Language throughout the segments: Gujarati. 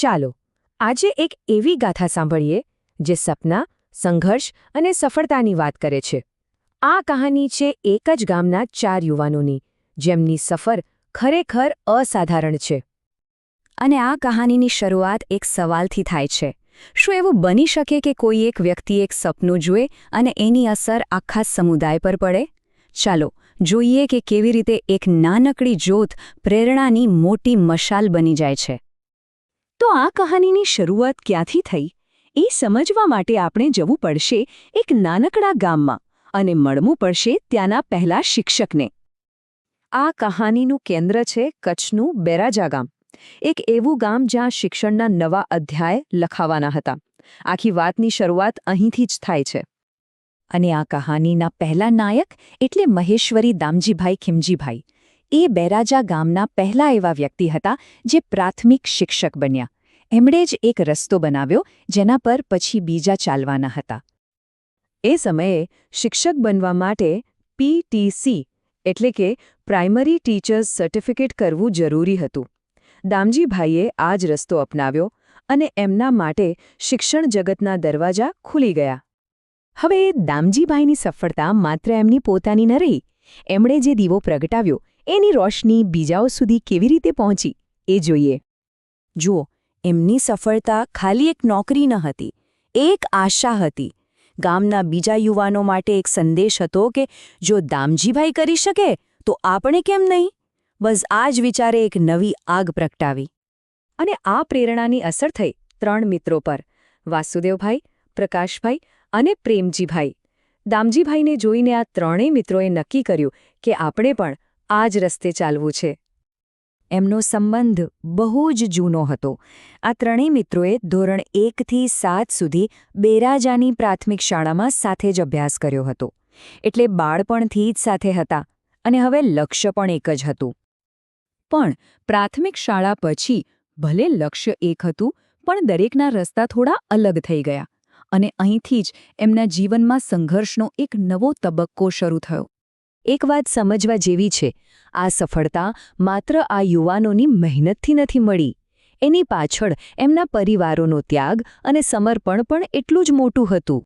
ચાલો આજે એક એવી ગાથા સાંભળીએ જે સપના, સંઘર્ષ અને સફળતાની વાત કરે છે. આ કહાની છે એક જ ગામના 4 યુવાનોની, જેમની સફર ખરેખર અસાધારણ છે. અને આ કહાનીની શરૂઆત એક સવાલથી થાય છે. શું એવું બની શકે કે કોઈ એક વ્યક્તિ એક સપનું જુએ અને એની અસર આખા સમુદાય પર પડે? ચાલો જોઈએ કે કેવી રીતે એક નાનકડી જ્યોત પ્રેરણાની મોટી મશાલ બની જાય છે. તો આ કહાનીની શરૂઆત ક્યાંથી થઈ એ સમજવા માટે આપણે જવું પડશે એક નાનકડા ગામમાં અને મળવું પડશે ત્યાંના પહેલા શિક્ષકને. આ કહાનીનું કેન્દ્ર છે કચ્છનું બેરાજા ગામ. એક એવું ગામ જ્યાં શિક્ષણના નવા અધ્યાય લખાવાના હતા. આખી વાતની શરૂઆત અહીંથી જ થાય છે. અને આ કહાનીના પહેલા નાયક એટલે મહેશ્વરી દામજીભાઈ ખીમજીભાઈ. એ બેરાજા ગામના પહેલા એવા વ્યક્તિ હતા જે પ્રાથમિક શિક્ષક બન્યા. એમણે જ એક રસ્તો બનાવ્યો જેના પર પછી બીજા ચાલવાના હતા. એ સમયે શિક્ષક બનવા માટે PTC એટલે કે પ્રાઇમરી ટીચર્સ સર્ટિફિકેટ કરવું જરૂરી હતું. દામજીભાઈએ આ જ રસ્તો અપનાવ્યો અને એમના માટે શિક્ષણ જગતના દરવાજા ખુલી ગયા. હવે દામજીભાઈની સફળતા માત્ર એમની પોતાની ન રહી. એમણે જે દીવો પ્રગટાવ્યો એની રોશની બીજાઓ સુધી કેવી રીતે પહોંચી એ જોઈએ. જુઓ, એમની સફળતા ખાલી એક નોકરી ન હતી, એક આશા હતી. ગામના બીજા યુવાનો માટે એક સંદેશ હતો કે જો દામજીભાઈ કરી શકે તો આપણે કેમ નહીં? બસ આ જ વિચારે એક નવી આગ પ્રગટાવી. અને આ પ્રેરણાની અસર થઈ 3 મિત્રો પર: વાસુદેવભાઈ, પ્રકાશભાઈ અને પ્રેમજીભાઈ. દામજીભાઈને જોઈને આ 3 મિત્રોએ નક્કી કર્યું કે આપણે પણ આ જ રસ્તે ચાલવું છે. એમનો સંબંધ બહુ જ જૂનો હતો. આ 3 મિત્રોએ ધોરણ 1 થી 7 સુધી બેરાજાની પ્રાથમિક શાળામાં સાથે જ અભ્યાસ કર્યો હતો. એટલે બાળપણથી જ સાથે હતા અને હવે લક્ષ્ય પણ એક જ હતું. પણ પ્રાથમિક શાળા પછી ભલે લક્ષ્ય એક હતું, પણ દરેકના રસ્તા થોડા અલગ થઈ ગયા અને અહીંથી જ એમના જીવનમાં સંઘર્ષનો એક નવો તબક્કો શરૂ થયો. એક વાત સમજવા જેવી છે, આ સફળતા માત્ર આ યુવાનોની મહેનતથી નથી મળી. એની પાછળ એમના પરિવારોનો ત્યાગ અને સમર્પણ પણ એટલું જ મોટું હતું.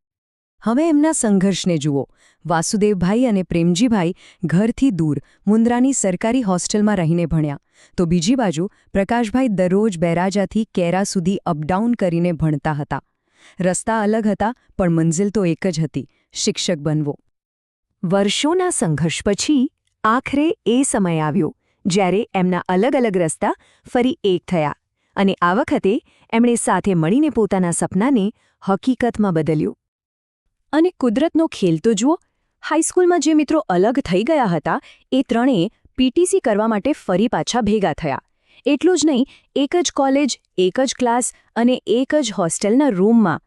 હવે એમના સંઘર્ષને જુઓ. વાસુદેવભાઈ અને પ્રેમજીભાઈ ઘરથી દૂર મુન્દ્રાની સરકારી હોસ્ટેલમાં રહીને ભણ્યા, તો બીજી બાજુ પ્રકાશભાઈ દરરોજ બેરાજાથી કેરા સુધી અપડાઉન કરીને ભણતા હતા. રસ્તા અલગ હતા પણ મંઝિલ તો એક જ હતી: શિક્ષક બનવો. વર્ષોના સંઘર્ષ પછી આખરે એ સમય આવ્યો જ્યારે એમના અલગ અલગ રસ્તા ફરી એક થયા અને આ વખતે એમણે સાથે મળીને પોતાના સપનાને હકીકતમાં બદલ્યું. અને કુદરતનો ખેલ તો જુઓ. હાઈસ્કૂલમાં જે મિત્રો અલગ થઈ ગયા હતા એ 3 PTC કરવા માટે ફરી પાછા ભેગા થયા. એટલું જ નહીં, એક જ કોલેજ, એક જ ક્લાસ અને એક જ હોસ્ટેલના રૂમમાં.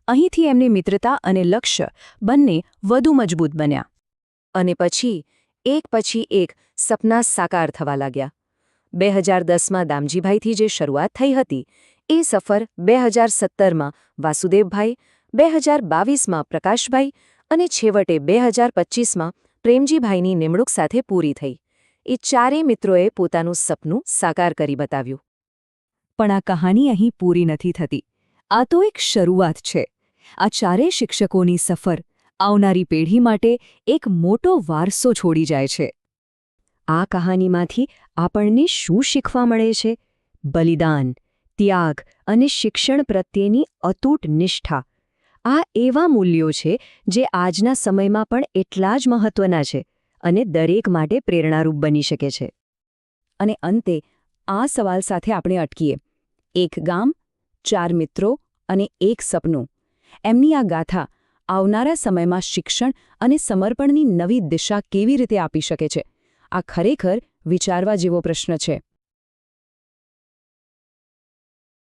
અહીંથી એમની મિત્રતા અને લક્ષ્ય બંને વધુ મજબૂત બન્યા. અને પછી એક સપના સાકાર થવા લાગ્યા. 2010માં દામજીભાઈથી જે શરૂઆત થઈ હતી એ સફર 2017માં વાસુદેવભાઈ, 2022માં પ્રકાશભાઈ અને છેવટે 2025માં પ્રેમજીભાઈની નિમણૂક સાથે પૂરી થઈ. એ 4 મિત્રોએ પોતાનું સપનું સાકાર કરી બતાવ્યું. પણ આ કહાની અહીં પૂરી નથી થતી. આ તો એક શરૂઆત છે. આ 4 શિક્ષકોની સફર આવનારી પેઢી માટે એક મોટો વારસો છોડી જાય છે. આ કહાનીમાંથી આપણને શું શીખવા મળે છે? બલિદાન, ત્યાગ અને શિક્ષણ પ્રત્યેની અતૂટ નિષ્ઠા. આ એવા મૂલ્યો છે જે આજના સમયમાં પણ એટલા જ મહત્વના છે અને દરેક માટે પ્રેરણારૂપ બની શકે છે. અને અંતે આ સવાલ સાથે આપણે અટકીએ. એક ગામ, 4 મિત્રો અને એક સપનું. એમની આ ગાથા આવનારા સમયમાં શિક્ષણ અને સમર્પણની નવી દિશા કેવી રીતે આપી શકે છે? આ ખરેખર વિચારવા જેવો પ્રશ્ન છે.